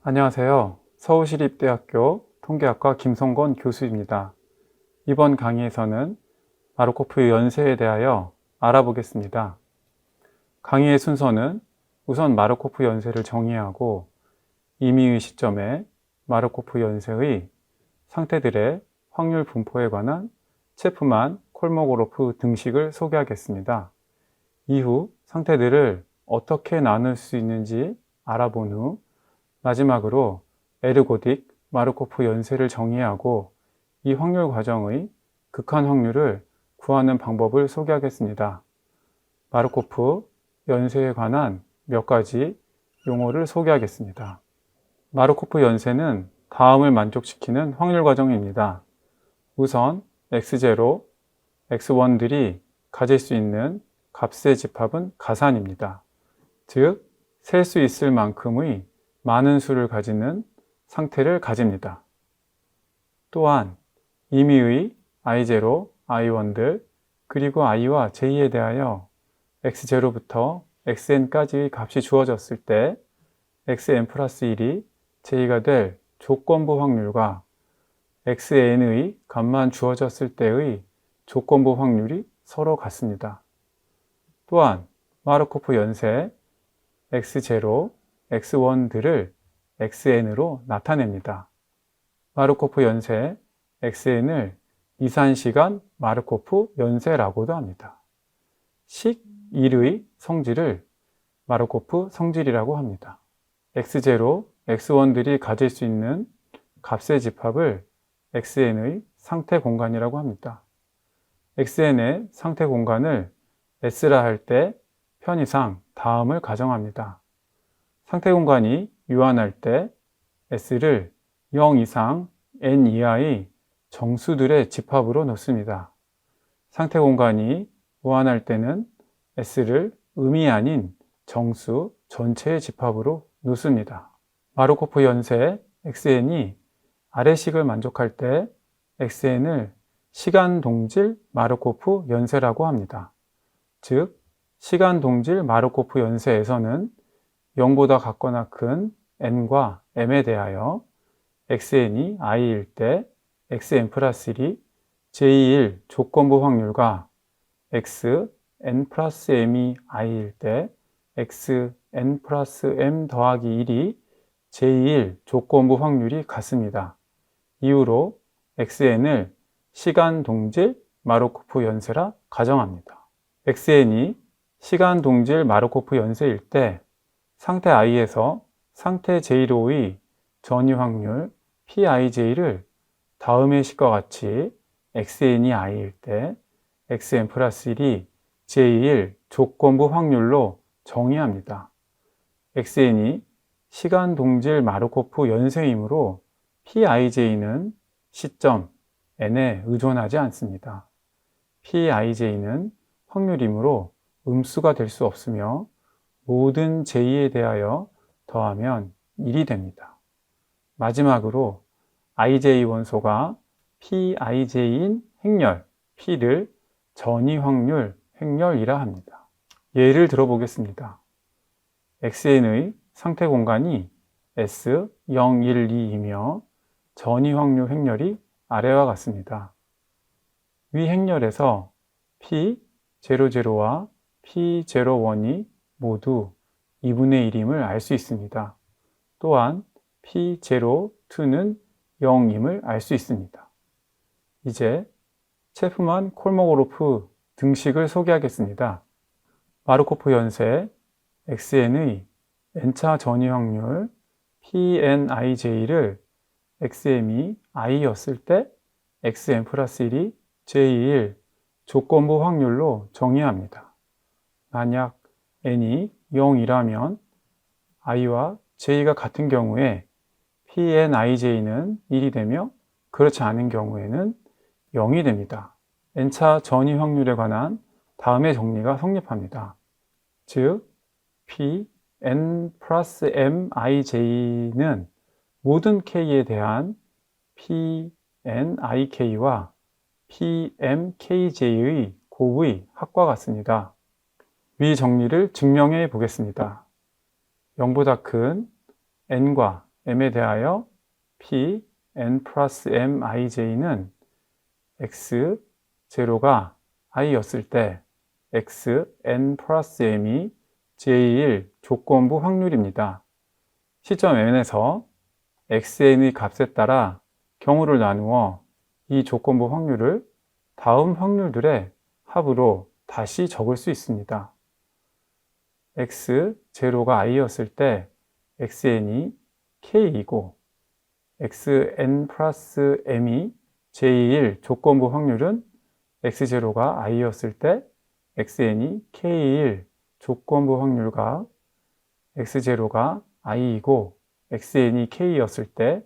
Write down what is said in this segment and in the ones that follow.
안녕하세요. 서울시립대학교 통계학과 김성건 교수입니다. 이번 강의에서는 마르코프 연쇄에 대하여 알아보겠습니다. 강의의 순서는 우선 마르코프 연쇄를 정의하고 임의의 시점에 마르코프 연쇄의 상태들의 확률 분포에 관한 체프만 콜모고로프 등식을 소개하겠습니다. 이후 상태들을 어떻게 나눌 수 있는지 알아본 후 마지막으로 에르고딕 마르코프 연쇄를 정의하고 이 확률 과정의 극한 확률을 구하는 방법을 소개하겠습니다. 마르코프 연쇄에 관한 몇 가지 용어를 소개하겠습니다. 마르코프 연쇄는 다음을 만족시키는 확률 과정입니다. 우선 x0, x1들이 가질 수 있는 값의 집합은 가산입니다. 즉, 셀 수 있을 만큼의 많은 수를 가지는 상태를 가집니다. 또한 임의의 i0, i1들 그리고 i와 j에 대하여 x0부터 xn까지의 값이 주어졌을 때 xn 플러스 1이 j가 될 조건부 확률과 xn의 값만 주어졌을 때의 조건부 확률이 서로 같습니다. 또한 마르코프 연쇄 x0, x1들을 xn으로 나타냅니다. 마르코프 연쇄 xn을 이산시간 마르코프 연쇄라고도 합니다. 식 1의 성질을 마르코프 성질이라고 합니다. x0, x1들이 가질 수 있는 값의 집합을 xn의 상태 공간이라고 합니다. xn의 상태 공간을 s라 할 때 편의상 다음을 가정합니다. 상태 공간이 유한할 때 S를 0 이상 n 이하의 정수들의 집합으로 놓습니다. 상태 공간이 무한할 때는 S를 음이 아닌 정수 전체의 집합으로 놓습니다. 마르코프 연쇄 xn이 아래식을 만족할 때 xn을 시간 동질 마르코프 연쇄라고 합니다. 즉, 시간 동질 마르코프 연쇄에서는 0보다 같거나 큰 n과 m에 대하여 xn이 i일 때 xn 플러스 1이 j1 조건부 확률과 xn 플러스 m이 i일 때 xn 플러스 m 더하기 1이 j1 조건부 확률이 같습니다. 이후로 xn을 시간 동질 마르코프 연쇄라 가정합니다. xn이 시간 동질 마르코프 연쇄일 때 상태 i에서 상태 j로의 전위 확률 pij를 다음의 식과 같이 xn이 i일 때 xn 플러스 1이 j1 조건부 확률로 정의합니다. xn이 시간 동질 마르코프 연쇄이므로 pij는 시점 n에 의존하지 않습니다. pij는 확률이므로 음수가 될 수 없으며 모든 j에 대하여 더하면 1이 됩니다. 마지막으로 ij 원소가 pij인 행렬 p를 전위 확률 행렬이라 합니다. 예를 들어보겠습니다. xn의 상태 공간이 S, 0, 1, 2이며 전위 확률 행렬이 아래와 같습니다. 위 행렬에서 P00와 P01이 모두 2분의 1임을 알 수 있습니다. 또한 P02는 0임을 알 수 있습니다. 이제 체프만 콜모고로프 등식을 소개하겠습니다. 마르코프 연쇄 xn의 n차 전위 확률 pnij를 xm이 i였을 때 xn 플러스 1이 j1 조건부 확률로 정의합니다. 만약 n이 0이라면 i와 j가 같은 경우에 pnij는 1이 되며 그렇지 않은 경우에는 0이 됩니다. n차 전위 확률에 관한 다음의 정리가 성립합니다. 즉, pn 플러스 mij는 모든 k에 대한 pnik와 pmkj의 곱의 합과 같습니다. 위 정리를 증명해 보겠습니다. 0보다 큰 n과 m에 대하여 p n 플러스 m ij는 x 제로가 i였을 때 x n 플러스 m이 j1 조건부 확률입니다. 시점 n에서 xn의 값에 따라 경우를 나누어 이 조건부 확률을 다음 확률들의 합으로 다시 적을 수 있습니다. x0가 i였을 때 xn이 k이고 xn 플러스 m이 j1 조건부 확률은 x0가 i였을 때 xn이 k1 조건부 확률과 x0가 i이고 xn이 k였을 때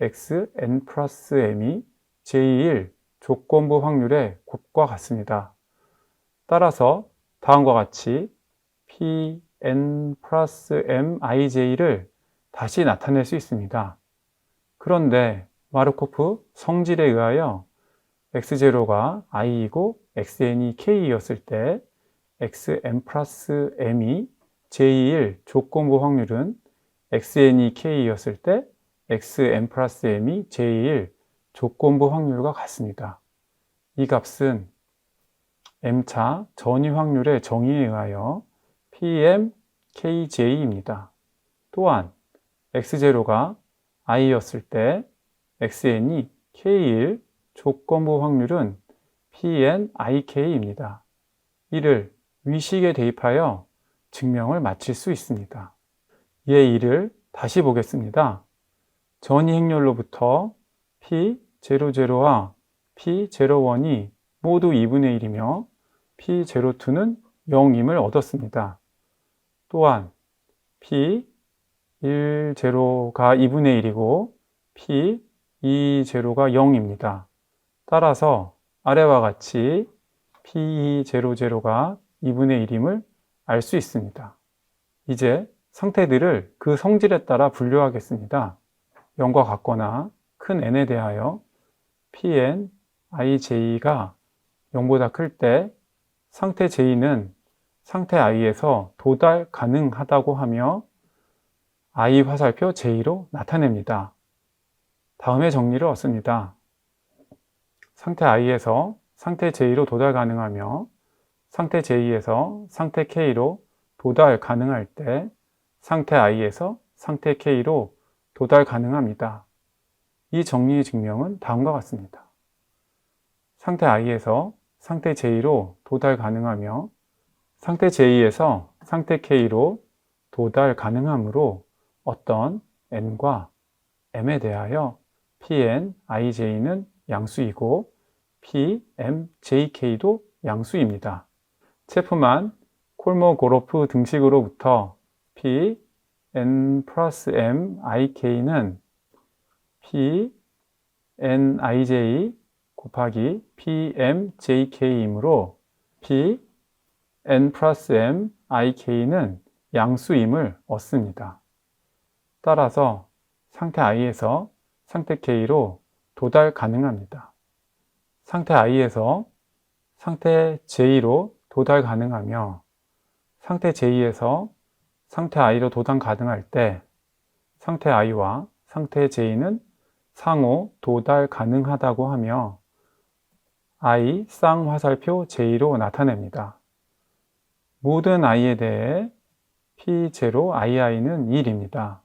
xn 플러스 m이 j1 조건부 확률의 곱과 같습니다. 따라서 다음과 같이 pn 플러스 mij를 다시 나타낼 수 있습니다. 그런데 마르코프 성질에 의하여 x0가 i이고 xn이 k였을 때 xn 플러스 m이 j1 조건부 확률은 xn이 k였을 때 xn 플러스 m이 j1 조건부 확률과 같습니다. 이 값은 m차 전위 확률의 정의에 의하여 pm kj입니다. 또한 x0가 i였을 때 xn이 k1 조건부 확률은 pn ik입니다. 이를 위식에 대입하여 증명을 마칠 수 있습니다. 이에 이를 다시 보겠습니다. 전위 행렬로부터 p00와 p01이 모두 2분의 1이며 p02는 0임을 얻었습니다. 또한 p10가 2분의 1이고 p20가 0입니다. 따라서 아래와 같이 p00가 2분의 1임을 알 수 있습니다. 이제 상태들을 그 성질에 따라 분류하겠습니다. 0과 같거나 큰 n에 대하여 pn ij가 0보다 클 때 상태 j는 상태 i에서 도달 가능하다고 하며 i 화살표 j로 나타냅니다. 다음의 정리를 얻습니다. 상태 i에서 상태 j로 도달 가능하며 상태 j에서 상태 k로 도달 가능할 때 상태 i에서 상태 k로 도달 가능합니다. 이 정리의 증명은 다음과 같습니다. 상태 i에서 상태 j로 도달 가능하며 상태 j에서 상태 k로 도달 가능하므로 어떤 n과 m에 대하여 pn ij는 양수이고 pm jk도 양수입니다. 체프만 콜모고로프 등식으로부터 pn 플러스 m ik는 pn ij 곱하기 pm jk이므로 pn 플러스 m ik는 양수임을 얻습니다. 따라서 상태 i에서 상태 k로 도달 가능합니다. 상태 i에서 상태 j로 도달 가능하며 상태 j에서 상태 i로 도달 가능할 때 상태 i와 상태 j는 상호 도달 가능하다고 하며 i 쌍화살표 j로 나타냅니다. 모든 i에 대해 p0 ii는 1입니다.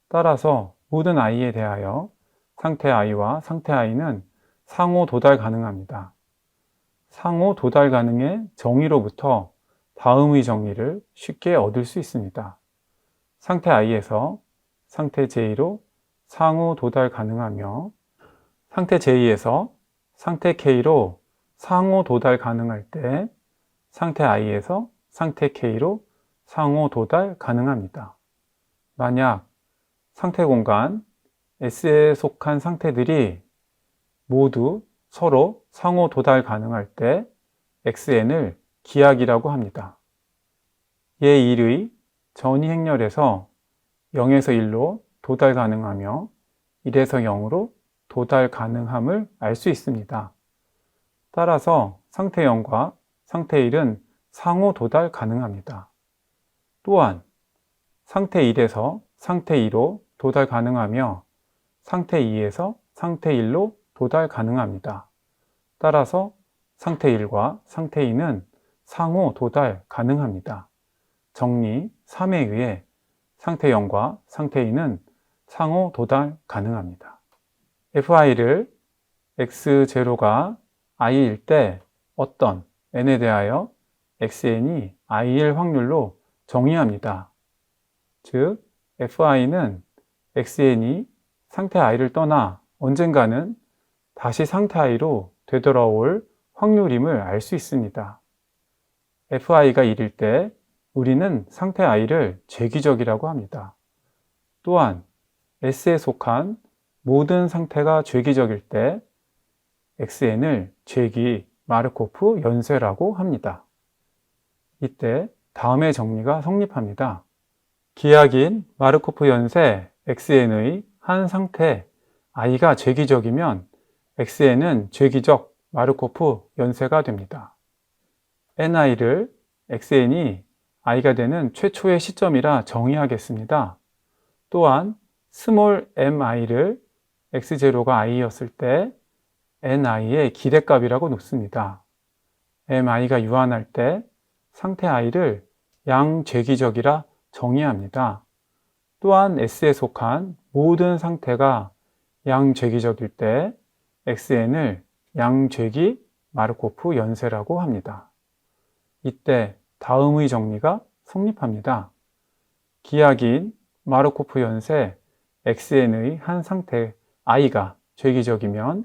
따라서 모든 i에 대하여 상태 i와 상태 i는 상호 도달 가능합니다. 상호 도달 가능의 정의로부터 다음의 정의를 쉽게 얻을 수 있습니다. 상태 i에서 상태 j로 상호 도달 가능하며 상태 j에서 상태 k로 상호 도달 가능할 때 상태 i에서 상태 k로 상호 도달 가능합니다. 만약 상태 공간 S에 속한 상태들이 모두 서로 상호 도달 가능할 때 xn을 기하기라고 합니다. 예1의 전위 행렬에서 0에서 1로 도달 가능하며 1에서 0으로 도달 가능함을 알 수 있습니다. 따라서 상태 0과 상태 1은 상호 도달 가능합니다. 또한 상태 1에서 상태 2로 도달 가능하며 상태 2에서 상태 1로 도달 가능합니다. 따라서 상태 1과 상태 2는 상호 도달 가능합니다. 정리 3에 의해 상태 0과 상태 2는 상호 도달 가능합니다. fi를 x0가 i일 때 어떤 n에 대하여 xn이 i일 확률로 정의합니다. 즉, fi는 xn이 상태 i를 떠나 언젠가는 다시 상태 i로 되돌아올 확률임을 알 수 있습니다. fi가 1일 때 우리는 상태 i를 죄기적이라고 합니다. 또한 S에 속한 모든 상태가 죄기적일 때 xn을 죄기 마르코프 연쇄라고 합니다. 이때 다음의 정리가 성립합니다. 기하긴 마르코프 연쇄 xn의 한 상태 i가 죄기적이면 xn은 죄기적 마르코프 연쇄가 됩니다. ni를 xn이 i가 되는 최초의 시점이라 정의하겠습니다. 또한 스몰 mi를 x0가 i였을 때 ni의 기대값이라고 놓습니다. mi가 유한할 때 상태 i를 양죄기적이라 정의합니다. 또한 S에 속한 모든 상태가 양죄기적일 때 xn을 양죄기 마르코프 연쇄라고 합니다. 이때 다음의 정리가 성립합니다. 기하긴 마르코프 연쇄 xn의 한 상태 i가 죄기적이면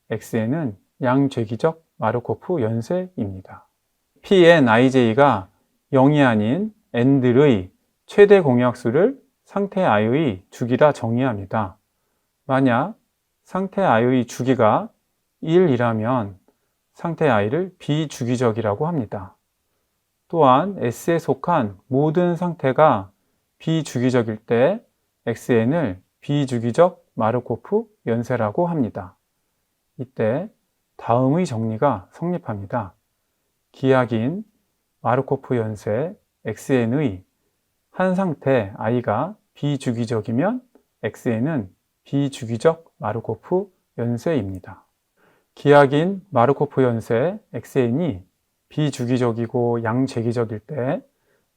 xn은 양죄기적 마르코프 연쇄입니다. pnij가 0이 아닌 n들의 최대 공약수를 상태 i의 주기라 정의합니다. 만약 상태 i의 주기가 1이라면 상태 i를 비주기적이라고 합니다. 또한 S에 속한 모든 상태가 비주기적일 때 xn을 비주기적 마르코프 연쇄라고 합니다. 이때 다음의 정리가 성립합니다. 기하긴 마르코프 연쇄 xn의 한 상태 i가 비주기적이면 xn은 비주기적 마르코프 연쇄입니다. 기하긴 마르코프 연쇄 xn이 비주기적이고 양죄기적일 때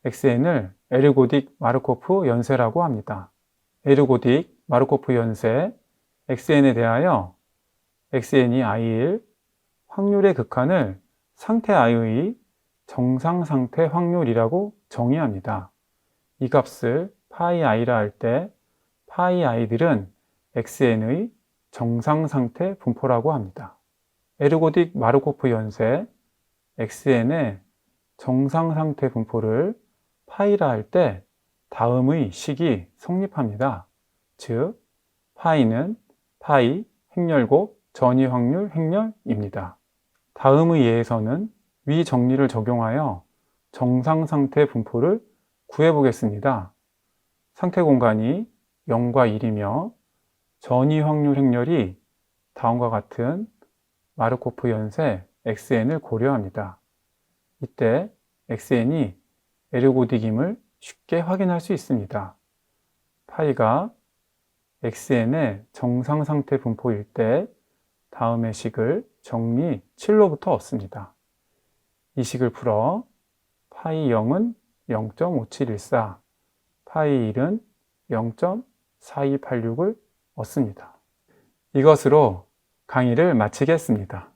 xn을 에르고딕 마르코프 연쇄라고 합니다. 에르고딕 마르코프 연쇄 xn에 대하여 xn이 i일 확률의 극한을 상태 i의 정상 상태 확률이라고 정의합니다. 이 값을 파이 i라 할 때 파이 i들은 xn의 정상 상태 분포라고 합니다. 에르고딕 마르코프 연쇄 xn의 정상 상태 분포를 파이라 할 때 다음의 식이 성립합니다. 즉, 파이는 파이 행렬곱 전위 확률 행렬입니다. 다음의 예에서는 위 정리를 적용하여 정상 상태 분포를 구해보겠습니다. 상태 공간이 0과 1이며 전위 확률 행렬이 다음과 같은 마르코프 연쇄 xn을 고려합니다. 이때 xn이 에르고딕임을 쉽게 확인할 수 있습니다. 파이가 xn의 정상 상태 분포일 때 다음의 식을 정리 7로부터 얻습니다. 이 식을 풀어 파이 0은 0.5714, 파이 1은 0.4286을 얻습니다. 이것으로 강의를 마치겠습니다.